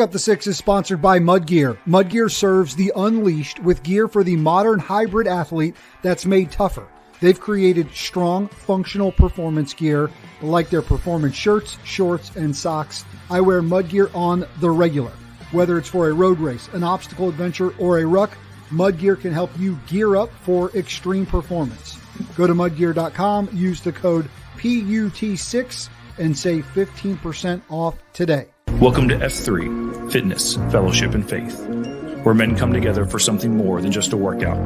Up the Six is sponsored by Mudgear. Mudgear serves the unleashed with gear for the modern hybrid athlete that's made tougher. They've created strong, functional performance gear like their performance shirts, shorts, and socks. I wear Mudgear on the regular. Whether it's for a road race, an obstacle adventure, or a ruck, Mudgear can help you gear up for extreme performance. Go to mudgear.com, use the code PUT6, and save 15% off today. Welcome to F3, Fitness, Fellowship, and Faith, where men come together for something more than just a workout.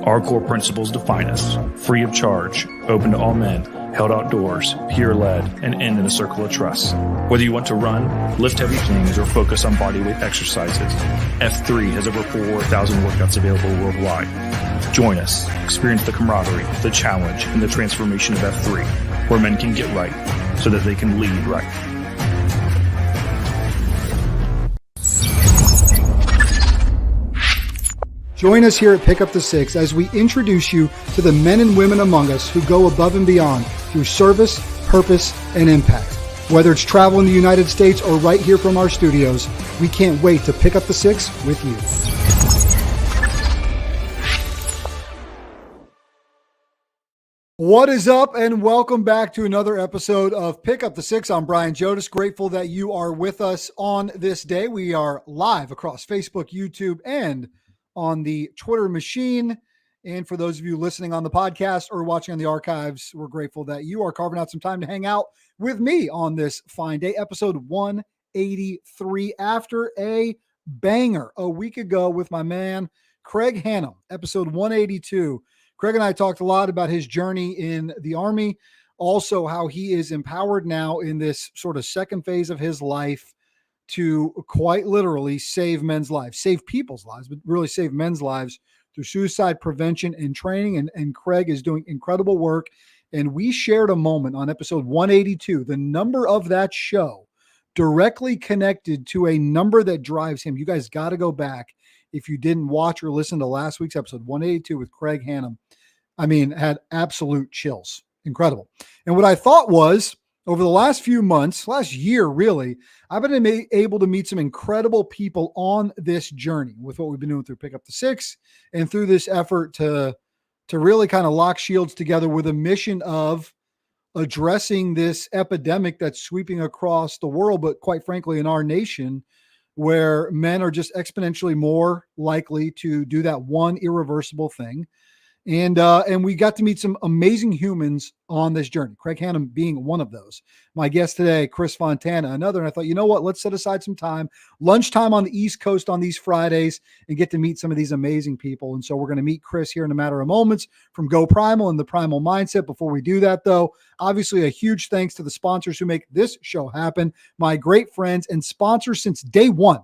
Our core principles define us: free of charge, open to all men, held outdoors, peer-led, and end in a circle of trust. Whether you want to run, lift heavy things, or focus on bodyweight exercises, F3 has over 4,000 workouts available worldwide. Join us, experience the camaraderie, the challenge, and the transformation of F3, where men can get right so that they can lead right. Join us here at Pick Up the Six as we introduce you to the men and women among us who go above and beyond through service, purpose, and impact. Whether it's travel in the United States or right here from our studios, we can't wait to pick up the six with you. What is up, and welcome back to another episode of Pick Up the Six. I'm Brian Jodis. Grateful that you are with us on this day. We are live across Facebook, YouTube, and on the Twitter machine. And for those of you listening on the podcast or watching on the archives, we're grateful that you are carving out some time to hang out with me on this fine day, episode 183, after a banger a week ago with my man, Craig Hannum, episode 182. Craig and I talked a lot about his journey in the Army, also how he is empowered now in this sort of second phase of his life to quite literally save men's lives, save people's lives, but really save men's lives through suicide prevention and training. And Craig is doing incredible work. And we shared a moment on episode 182, the number of that show directly connected to a number that drives him. You guys got to go back if you didn't watch or listen to last week's episode 182 with Craig Hannum. I mean, had absolute chills. Incredible. And what I thought was, over the last few months, last year, really, I've been able to meet some incredible people on this journey with what we've been doing through Pick Up the Six and through this effort to really kind of lock shields together with a mission of addressing this epidemic that's sweeping across the world, but quite frankly, in our nation, where men are just exponentially more likely to do that one irreversible thing. And we got to meet some amazing humans on this journey, Craig Hannum being one of those. My guest today, Chris Fontana, another. And I thought, you know what, let's set aside some time, lunchtime on the East Coast on these Fridays, and get to meet some of these amazing people. And so we're going to meet Chris here in a matter of moments from Go Primal and the Primal Mindset. Before we do that, though, obviously a huge thanks to the sponsors who make this show happen. My great friends and sponsors since day one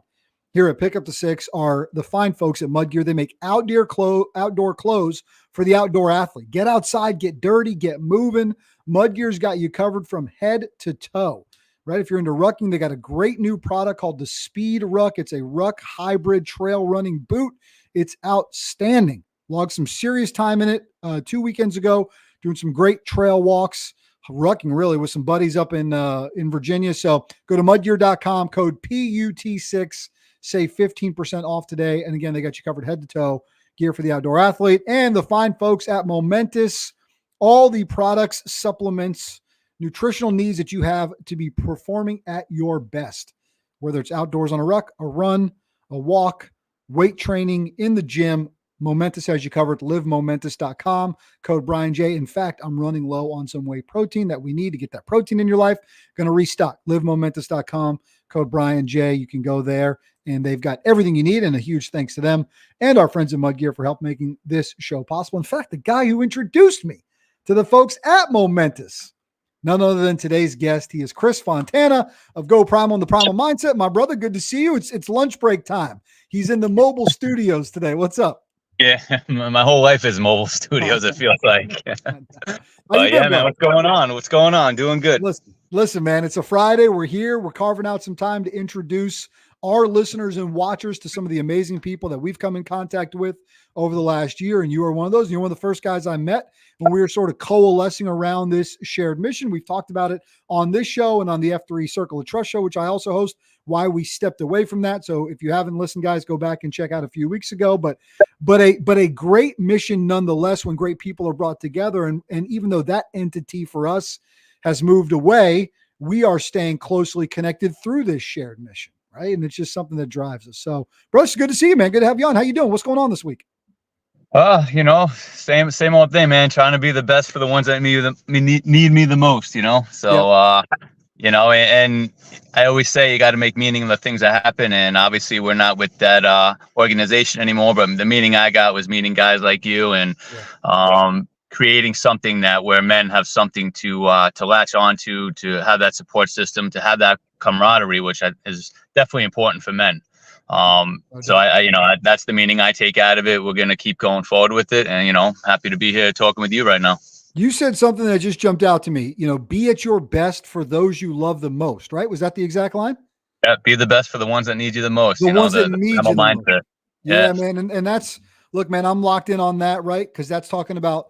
here at Pick Up the Six are the fine folks at Mudgear. They make outdoor clothes for the outdoor athlete. Get outside, get dirty, get moving. Mudgear's got you covered from head to toe, right? If you're into rucking, they got a great new product called the Speed Ruck. It's a ruck hybrid trail running boot. It's outstanding. Logged some serious time in it 2 weekends ago, doing some great trail walks, rucking really with some buddies up in Virginia. So go to mudgear.com, code PUT6. Save 15% off today. And again, they got you covered head to toe, gear for the outdoor athlete. And the fine folks at Momentous, all the products, supplements, nutritional needs that you have to be performing at your best, whether it's outdoors on a ruck, a run, a walk, weight training, in the gym. Momentous has you covered. LiveMomentous.com, code Brian J. In fact, I'm running low on some whey protein that we need to get that protein in your life. Going to restock. LiveMomentous.com, code Brian J. You can go there, and they've got everything you need. And a huge thanks to them and our friends at Mudgear for help making this show possible. In fact, the guy who introduced me to the folks at Momentous, none other than today's guest. He is Chris Fontana of Go Primal and the Primal Mindset. My brother, good to see you. It's lunch break time. He's in the mobile studios today. What's up? Yeah, my whole life is mobile studios, it feels like. But yeah, man, what's going on? What's going on? Doing good. Listen, man, it's a Friday. We're here. We're carving out some time to introduce our listeners and watchers to some of the amazing people that we've come in contact with over the last year. And you are one of those. You're one of the first guys I met when we were sort of coalescing around this shared mission. We've talked about it on this show and on the F3 Circle of Trust show, which I also host, why we stepped away from that. So if you haven't listened, guys, go back and check out a few weeks ago. But a great mission nonetheless when great people are brought together. And even though that entity for us has moved away, we are staying closely connected through this shared mission, right? And it's just something that drives us. So, bro, it's good to see you, man. Good to have you on. How you doing? What's going on this week? Same old thing, man. Trying to be the best for the ones that need me the most, So, and I always say you got to make meaning of the things that happen. And obviously we're not with that organization anymore, but the meaning I got was meeting guys like you and creating something that where men have something to latch onto, to have that support system, to have that camaraderie, which is definitely important for men. So that's the meaning I take out of it. We're going to keep going forward with it. And, happy to be here talking with you right now. You said something that just jumped out to me, be at your best for those you love the most, right? Was that the exact line? Yeah. Be the best for the ones that need you the most. The ones that need you the most. Yeah, man. And that's, look, man, I'm locked in on that, right? Cause that's talking about,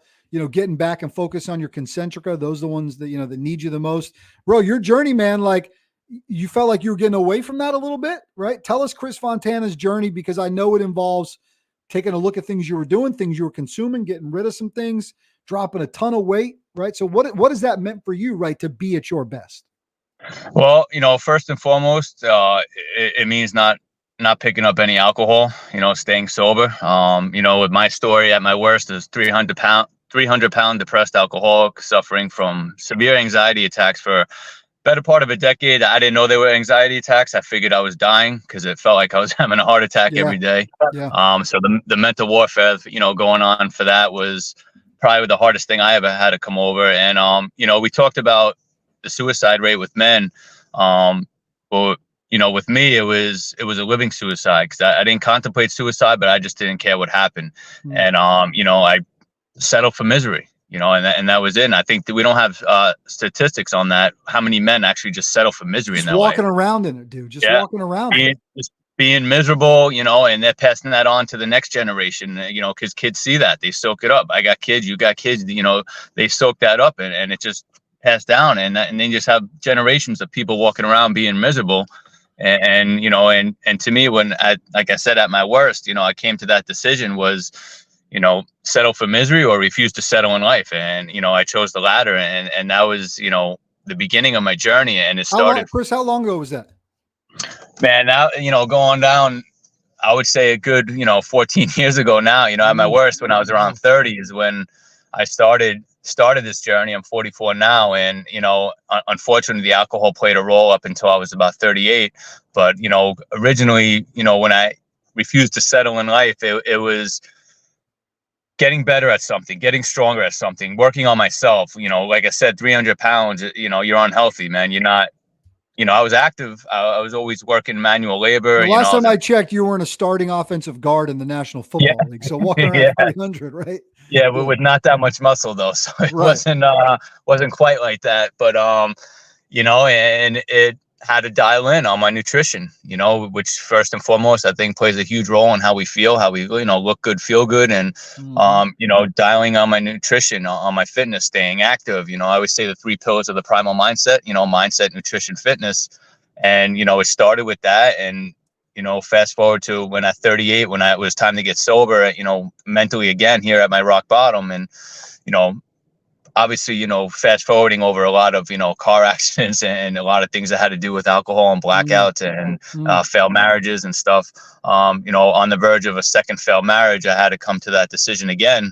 getting back and focus on your concentrica. Those are the ones that, that need you the most. Bro, your journey, man, like you felt like you were getting away from that a little bit, right? Tell us Chris Fontana's journey, because I know it involves taking a look at things you were doing, things you were consuming, getting rid of some things, dropping a ton of weight, right? So what has that meant for you, right, to be at your best? Well, first and foremost, it means not picking up any alcohol, staying sober. With my story at my worst is 300-pound depressed alcoholic suffering from severe anxiety attacks for better part of a decade. I didn't know they were anxiety attacks. I figured I was dying because it felt like I was having a heart attack every day. Yeah. So the mental warfare, going on for that was probably the hardest thing I ever had to come over. And, we talked about the suicide rate with men. But, with me, it was a living suicide because I didn't contemplate suicide, but I just didn't care what happened. And, I settled for misery. And that was it. And I think that we don't have statistics on that. How many men actually just settle for misery just in that walking way? around in it, dude. Just walking around. Just being miserable, and they're passing that on to the next generation, because kids see that. They soak it up. I got kids, you got kids, they soak that up and it just passed down. And then you just have generations of people walking around being miserable. And to me, when like I said, at my worst, I came to that decision was, settle for misery or refuse to settle in life. And, I chose the latter. And that was, the beginning of my journey. And it started. Chris, how long ago was that? Man, now, going down, I would say a good, 14 years ago now, at my worst, when I was around 30 is when I started this journey. I'm 44 now. And, unfortunately, the alcohol played a role up until I was about 38. But, originally, when I refused to settle in life, it was getting better at something, getting stronger at something, working on myself. Like I said, 300 pounds, you're unhealthy, man. You're not, I was active. I was always working manual labor. The last time I checked, you weren't a starting offensive guard in the National Football League. So walking around 300, right? Yeah, with not that much muscle though. So it wasn't quite like that. But, and it had to dial in on my nutrition, which first and foremost, I think plays a huge role in how we feel, how we, look good, feel good. And, dialing on my nutrition, on my fitness, staying active. I always say the 3 pillars of the Primal Mindset, mindset, nutrition, fitness. And, it started with that. And, fast forward to when at 38, when it was time to get sober, mentally again here at my rock bottom. And, obviously, fast forwarding over a lot of, car accidents and a lot of things that had to do with alcohol and blackouts and failed marriages and stuff. On the verge of a second failed marriage, I had to come to that decision again,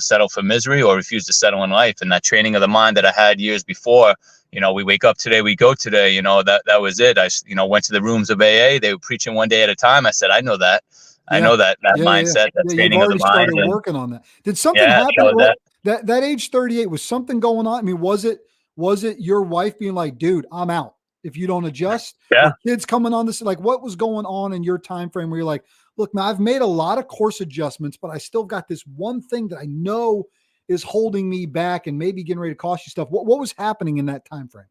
settle for misery or refuse to settle in life. And that training of the mind that I had years before, we wake up today, we go today, that was it. I, went to the rooms of AA. They were preaching one day at a time. I said, I know that. I know that mindset, that training of the mind. Started working on that. Did something happen? That age 38, was something going on? I mean, was it your wife being like, dude, I'm out if you don't adjust? Yeah. Or kids coming on this, like what was going on in your time frame where you're like, look, now I've made a lot of course adjustments, but I still got this one thing that I know is holding me back and maybe getting ready to cost you stuff. What was happening in that time frame?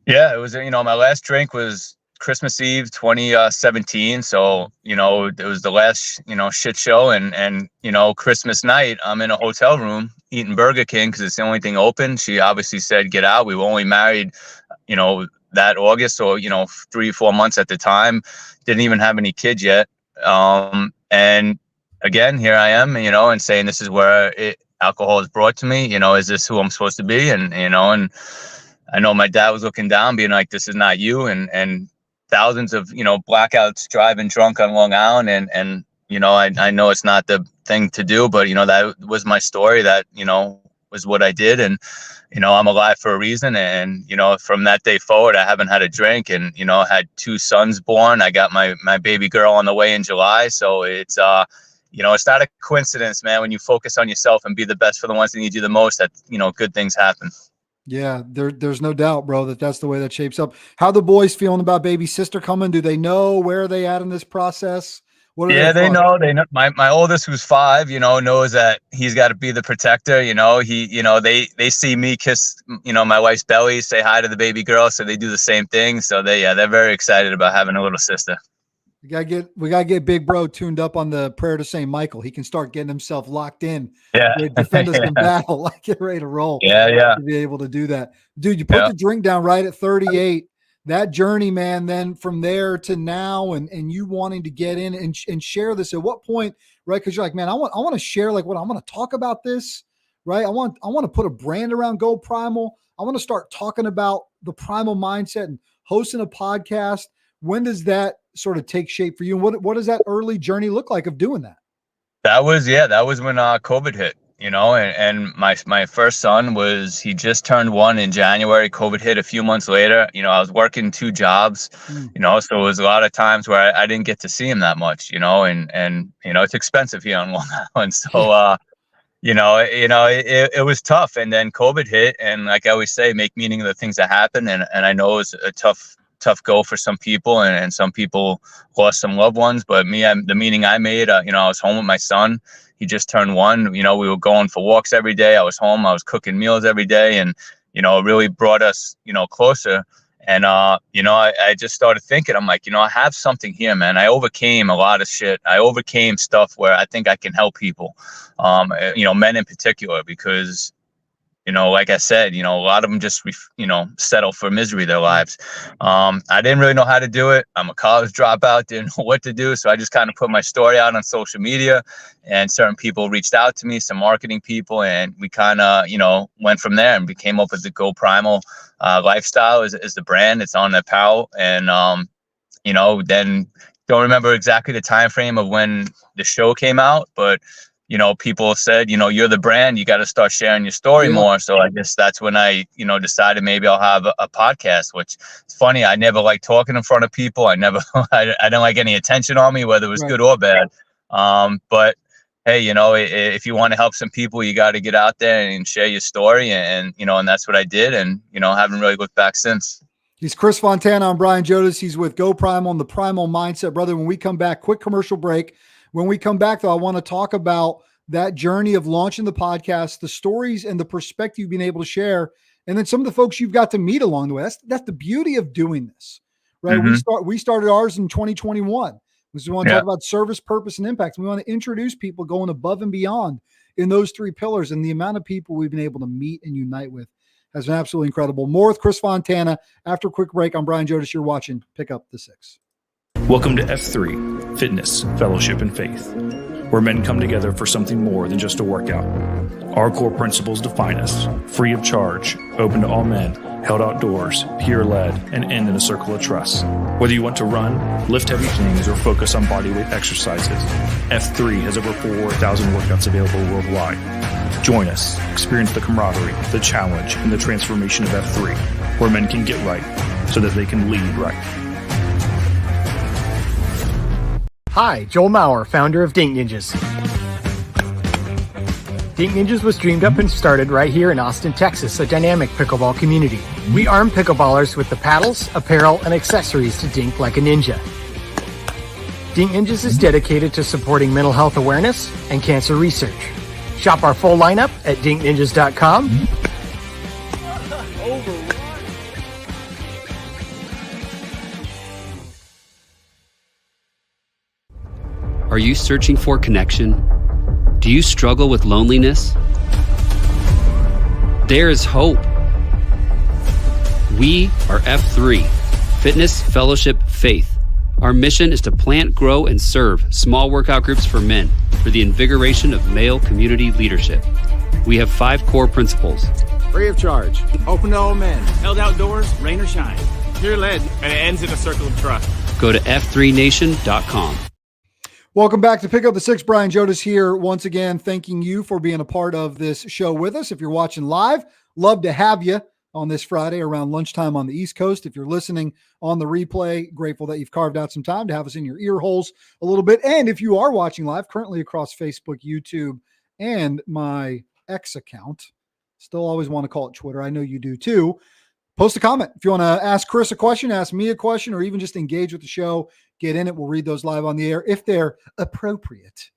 Yeah, it was, my last drink was Christmas Eve, 2017. So, it was the last, shit show and, Christmas night, I'm in a hotel room eating Burger King because it's the only thing open. She obviously said, get out. We were only married, that August, or 3-4 months at the time. Didn't even have any kids yet. And again, here I am, and saying this is where alcohol is brought to me. Is this who I'm supposed to be? And and I know my dad was looking down, being like, "This is not you." And thousands of blackouts, driving drunk on Long Island, and I know it's not the thing to do, but that was my story. That was what I did, and I'm alive for a reason. And from that day forward, I haven't had a drink, and had 2 sons born. I got my baby girl on the way in July. So it's it's not a coincidence, man. When you focus on yourself and be the best for the ones that need you the most, that good things happen. Yeah, there's no doubt, bro, that's the way that shapes up. How the boys feeling about baby sister coming? Do they know where are they at in this process? Yeah, they know. They know. My oldest, who's 5, knows that he's got to be the protector. They see me kiss, my wife's belly, say hi to the baby girl, so they do the same thing. So they're very excited about having a little sister. We gotta get big bro tuned up on the prayer to St. Michael. He can start getting himself locked in. Yeah, defend us in battle, like get ready to roll. Yeah. To be able to do that, dude. You put the drink down right at 38. That journey, man. Then from there to now, and you wanting to get in and share this. At what point, right? Because you're like, man, I want to share like what I want to talk about this, right? I want to put a brand around Go Primal. I want to start talking about the Primal Mindset and hosting a podcast. When does that sort of take shape for you? And what does that early journey look like of doing that? That was when COVID hit, and my first son he just turned 1 in January. COVID hit a few months later. I was working 2 jobs, so it was a lot of times where I didn't get to see him that much, and it's expensive here on Long Island. So, it was tough. And then COVID hit, and like I always say, make meaning of the things that happen. And I know it was a tough go for some people, and some people lost some loved ones. But me, the meaning I made, I was home with my son. He just turned 1. We were going for walks every day. I was home. I was cooking meals every day, and it really brought us closer. And I just started thinking, I'm like, I have something here, man. I overcame a lot of shit. I overcame stuff where I think I can help people, men in particular, because like I said, a lot of them just, settle for misery their lives. I didn't really know how to do it. I'm a college dropout, didn't know what to do. So I just kind of put my story out on social media, and certain people reached out to me, some marketing people, and we kind of, went from there, and we came up with the Go Primal lifestyle is the brand. It's on the apparel. And, then don't remember exactly the time frame of when the show came out, but people said, you're the brand, you got to start sharing your story more. So I guess that's when I, decided maybe I'll have a podcast, which is funny. I never liked talking in front of people. I didn't like any attention on me, whether it was good or bad. But hey, if you want to help some people, you got to get out there and share your story. And that's what I did. And, haven't really looked back since. He's Chris Fontana. I'm Brian Jodas. He's with Go Primal and the Primal Mindset. Brother, when we come back, quick commercial break. When we come back, though, I want to talk about that journey of launching the podcast, the stories and the perspective you've been able to share, and then some of the folks you've got to meet along the way. That's the beauty of doing this, right? Mm-hmm. We started ours in 2021. We want to talk about service, purpose, and impact. We want to introduce people going above and beyond in those 3 pillars, and the amount of people we've been able to meet and unite with has been absolutely incredible. More with Chris Fontana after a quick break. I'm Brian Jodas. You're watching Pick Up the 6. Welcome to F3, Fitness, Fellowship, and Faith, where men come together for something more than just a workout. Our core principles define us: free of charge, open to all men, held outdoors, peer-led, and end in a circle of trust. Whether you want to run, lift heavy things, or focus on bodyweight exercises, F3 has over 4,000 workouts available worldwide. Join us, experience the camaraderie, the challenge, and the transformation of F3, where men can get right so that they can lead right. Hi, Joel Maurer, founder of Dink Ninjas. Dink Ninjas was dreamed up and started right here in Austin, Texas, a dynamic pickleball community. We arm pickleballers with the paddles, apparel, and accessories to dink like a ninja. Dink Ninjas is dedicated to supporting mental health awareness and cancer research. Shop our full lineup at dinkninjas.com. Are you searching for connection? Do you struggle with loneliness? There is hope. We are F3, Fitness, Fellowship, Faith. Our mission is to plant, grow, and serve small workout groups for men for the invigoration of male community leadership. We have 5 core principles. Free of charge. Open to all men. Held outdoors, rain or shine. You're led, and it ends in a circle of trust. Go to f3nation.com. Welcome back to Pick Up the Six. Brian Jodas here once again, thanking you for being a part of this show with us. If you're watching live, love to have you on this Friday around lunchtime on the East Coast. If you're listening on the replay, grateful that you've carved out some time to have us in your ear holes a little bit. And if you are watching live, currently across Facebook, YouTube, and my X account, still always want to call it Twitter. I know you do too. Post a comment. If you want to ask Chris a question, ask me a question, or even just engage with the show, get in it. We'll read those live on the air if they're appropriate.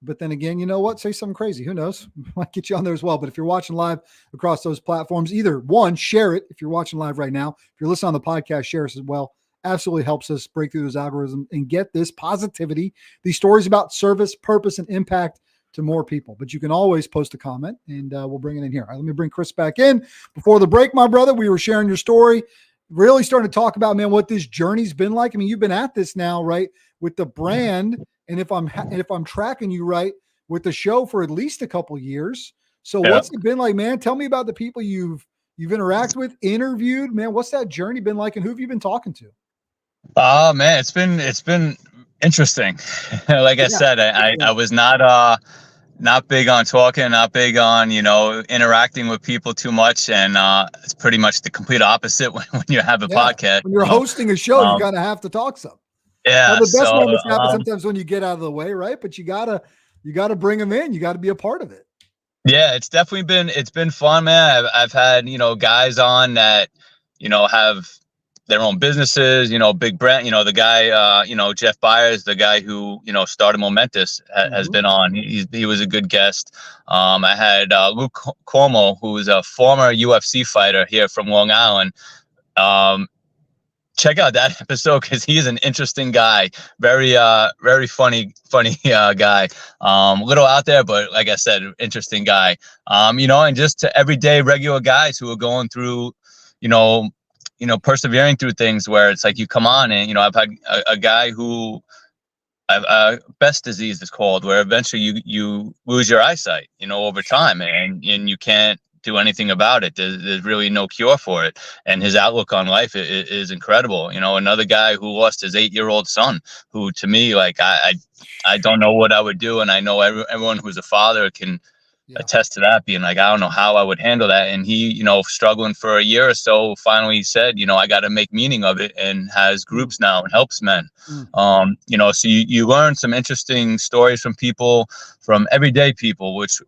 But then again, you know what? Say something crazy. Who knows? Might get you on there as well. But if you're watching live across those platforms, either one, share it if you're watching live right now. If you're listening on the podcast, share us as well. Absolutely helps us break through those algorithms and get this positivity, these stories about service, purpose, and impact to more people. But you can always post a comment, and we'll bring it in here. All right, let me bring Chris back in. Before the break, my brother, we were sharing your story, really starting to talk about, man, what this journey's been like. I mean, you've been at this now, right, with the brand, and if I'm tracking you right, with the show for at least a couple years. So what's it been like, man? Tell me about the people you've interacted with, interviewed, man. What's that journey been like, and who have you been talking to? Oh man, it's been interesting. Like I said, I was not big on talking, not big on, interacting with people too much. And it's pretty much the complete opposite when you have a podcast. When you're hosting a show, you gotta have to talk some. Yeah. Now, the best moments happen sometimes when you get out of the way, right? But you gotta bring them in. You gotta be a part of it. Yeah, it's been fun, man. I've had, guys on that, have their own businesses, big brand, the guy, Jeff Byers, the guy who, started Momentous has been on. He was a good guest. I had Luke Cuomo, who is a former UFC fighter here from Long Island. Check out that episode because he's an interesting guy. Very funny guy. Little out there, but like I said, interesting guy. And just to everyday regular guys who are going through, persevering through things where it's like you come on and, I've had a guy who Best disease is called, where eventually you lose your eyesight, over time and you can't do anything about it. There's really no cure for it. And his outlook on life is incredible. Another guy who lost his 8-year-old son, who to me, like, I don't know what I would do. And I know everyone who's a father can attest to that, being like, I don't know how I would handle that. And he, struggling for a year or so, finally said, I got to make meaning of it, and has groups now and helps men. So you learn some interesting stories from people, from everyday people, which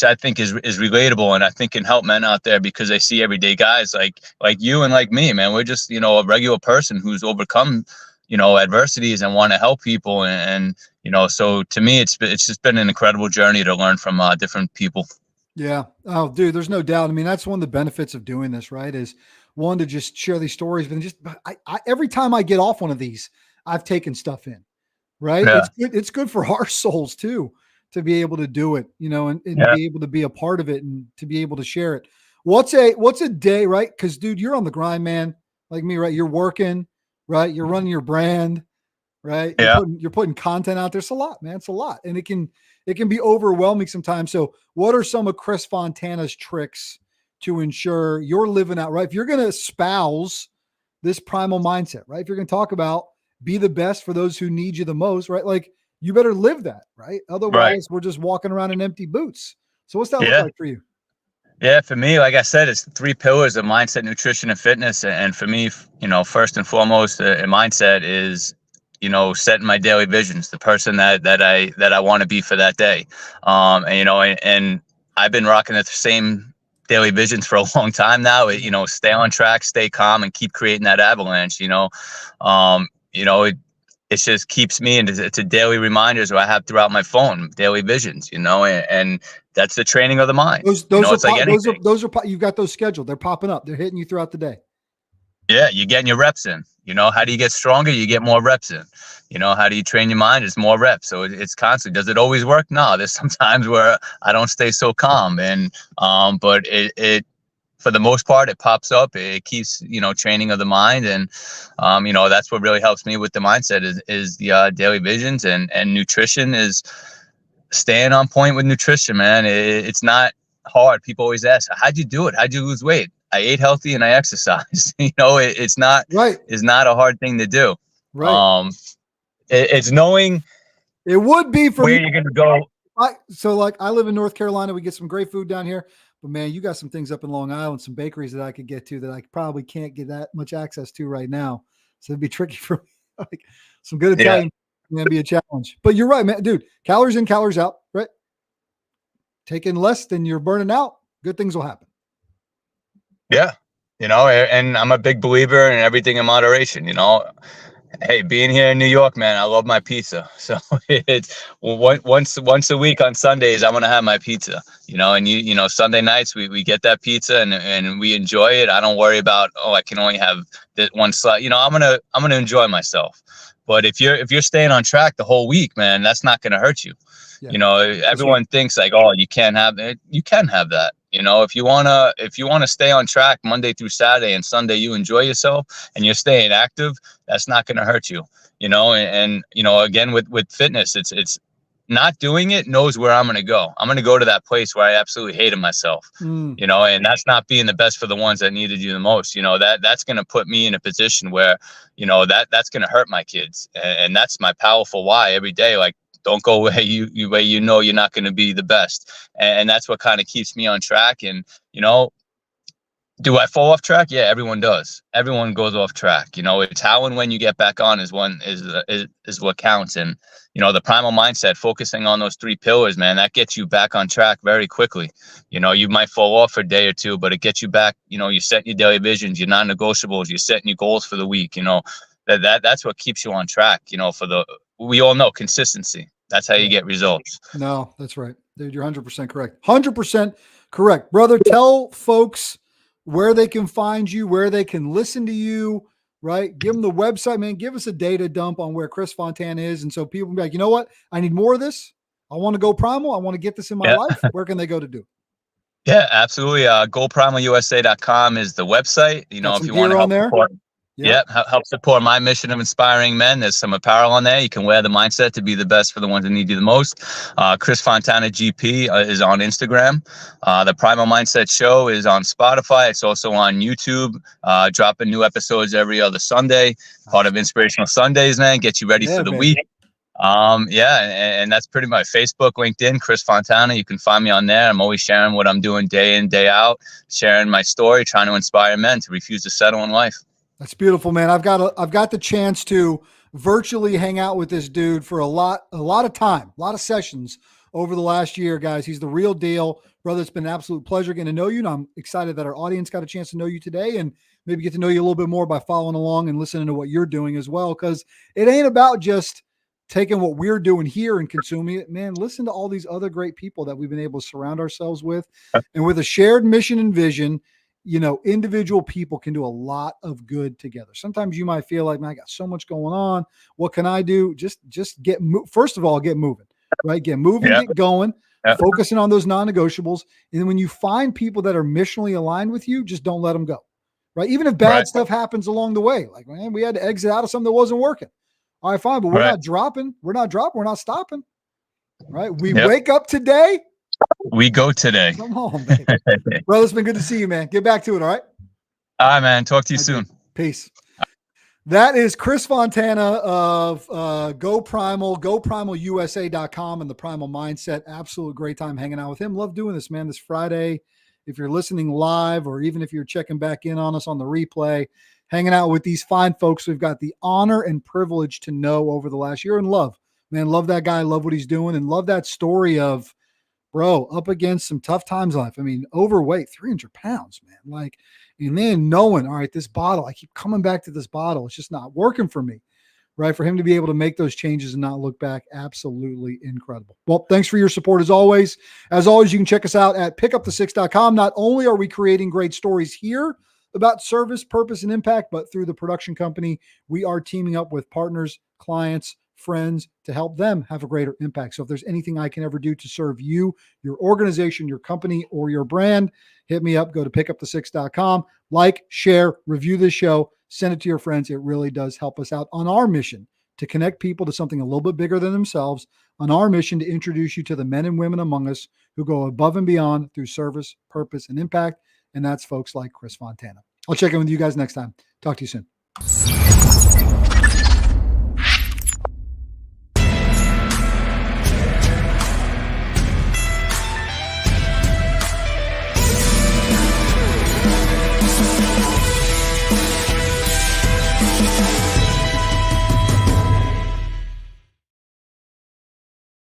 I think is relatable, and I think can help men out there, because they see everyday guys like you and like me, man. We're just, a regular person who's overcome, adversities and want to help people. And so to me, it's just been an incredible journey to learn from different people. Yeah. Oh, dude, there's no doubt. I mean, that's one of the benefits of doing this, right? Is one, to just share these stories, but just every time I get off one of these, I've taken stuff in, right? Yeah. It's good for our souls too, to be able to do it, and be able to be a part of it and to be able to share it. What's a day, right? Because dude, you're on the grind, man, like me, right? You're working, right? You're running your brand, right? Yeah. You're putting content out there. It's a lot, man. It's a lot. And it can be overwhelming sometimes. So what are some of Chris Fontana's tricks to ensure you're living out, right? If you're going to espouse this primal mindset, right? If you're going to talk about be the best for those who need you the most, right? Like, you better live that, right? Otherwise, we're just walking around in empty boots. So what's that look like for you? Yeah, for me, like I said, it's 3 pillars of mindset, nutrition, and fitness. And for me, first and foremost, mindset is, setting my daily visions, the person that I want to be for that day. And I've been rocking the same daily visions for a long time now. Stay on track, stay calm, and keep creating that avalanche. It just keeps me, and it's a daily reminders that I have throughout my phone, daily visions, and that's the training of the mind. Those are you've got those scheduled. They're popping up. They're hitting you throughout the day. Yeah, you're getting your reps in. How do you get stronger? You get more reps in. How do you train your mind? It's more reps. So it's constant. Does it always work? No, there's some times where I don't stay so calm, and but it for the most part, it pops up. It keeps, training of the mind. And, that's what really helps me with the mindset is the daily visions, and nutrition is staying on point with nutrition, man. It's not hard. People always ask, how'd you do it? How'd you lose weight? I ate healthy and I exercised. It's not right. It's not a hard thing to do. Right. It's knowing it would be for where you're going to go. I live in North Carolina. We get some great food down here, but man, you got some things up in Long Island, some bakeries that I could get to that I probably can't get that much access to right now. So it'd be tricky for me. Like some good Italian can be a challenge, but you're right, man, dude. Calories in, calories out, right? Taking less than you're burning out. Good things will happen. Yeah. And I'm a big believer in everything in moderation, Hey, being here in New York, man, I love my pizza. So it's once a week on Sundays, I'm going to have my pizza, and Sunday nights we get that pizza and we enjoy it. I don't worry about, I can only have this one slice. I'm going to enjoy myself. But if you're staying on track the whole week, man, that's not going to hurt you. Yeah. Everyone thinks like, oh, you can't have it. You can have that. If you want to stay on track Monday through Saturday and Sunday, you enjoy yourself and you're staying active, that's not going to hurt you, and again, with fitness, it's not doing it knows where I'm going to go. I'm going to go to that place where I absolutely hated myself, and that's not being the best for the ones that needed you the most. That's going to put me in a position where, that's going to hurt my kids. And that's my powerful why every day. Like, don't go where you're not going to be the best. And that's what kind of keeps me on track. And, do I fall off track? Yeah, everyone does. Everyone goes off track. It's how and when you get back on is what counts. And, the primal mindset, focusing on those 3 pillars, man, that gets you back on track very quickly. You might fall off for a day or two, but it gets you back. You set your daily visions, your non-negotiables, you're setting your goals for the week. That's what keeps you on track. We all know consistency. That's how you get results. No, that's right. Dude, you're 100% correct. 100% correct. Brother, tell folks where they can find you, where they can listen to you, right? Give them the website, man. Give us a data dump on where Chris Fontana is. And so people can be like, you know what? I need more of this. I want to go primal. I want to get this in my life. Where can they go to do it? Yeah, absolutely. GoPrimalUSA.com is the website. If you want to help support. Yeah, help support my mission of inspiring men. There's some apparel on there. You can wear the mindset to be the best for the ones that need you the most. Chris Fontana GP is on Instagram. The Primal Mindset Show is on Spotify. It's also on YouTube. Dropping new episodes every other Sunday. Part of Inspirational Sundays, man. Get you ready for the week. And that's pretty much Facebook, LinkedIn, Chris Fontana. You can find me on there. I'm always sharing what I'm doing day in, day out, sharing my story, trying to inspire men to refuse to settle in life. That's beautiful, man. I've got the chance to virtually hang out with this dude for a lot of time, a lot of sessions over the last year, guys. He's the real deal, brother. It's been an absolute pleasure getting to know you, and I'm excited that our audience got a chance to know you today and maybe get to know you a little bit more by following along and listening to what you're doing as well, because it ain't about just taking what we're doing here and consuming it. Man, listen to all these other great people that we've been able to surround ourselves with, and with a shared mission and vision. Individual people can do a lot of good together. Sometimes you might feel like, man, I got so much going on. What can I do? Just get first of all, get moving, right? Get moving, get going, focusing on those non-negotiables. And then when you find people that are missionally aligned with you, just don't let them go, right? Even if bad stuff happens along the way, like, man, we had to exit out of something that wasn't working. All right, fine, but we're not dropping. We're not stopping, right? We wake up today. We go today. Come on, baby. Brother, it's been good to see you, man. Get back to it, all right? All right, man. Talk to you soon. Peace. That is Chris Fontana of Go Primal, GoPrimalUSA.com, and the Primal Mindset. Absolute great time hanging out with him. Love doing this, man. This Friday, if you're listening live or even if you're checking back in on us on the replay, hanging out with these fine folks we've got the honor and privilege to know over the last year, and love. Man, love that guy, love what he's doing, and love that story of, bro, up against some tough times in life. I mean, overweight, 300 pounds, man. Like, and then knowing, all right, this bottle, I keep coming back to this bottle. It's just not working for me, right? For him to be able to make those changes and not look back, absolutely incredible. Well, thanks for your support as always. As always, you can check us out at pickupthe6.com. Not only are we creating great stories here about service, purpose, and impact, but through the production company, we are teaming up with partners, clients, friends to help them have a greater impact. So if there's anything I can ever do to serve you, your organization, your company, or your brand, hit me up. Go to pickupthesix.com, like, share, review this show, send it to your friends. It really does help us out on our mission to connect people to something a little bit bigger than themselves, on our mission to introduce you to the men and women among us who go above and beyond through service, purpose, and impact. And that's folks like Chris Fontana. I'll check in with you guys next time. Talk to you soon.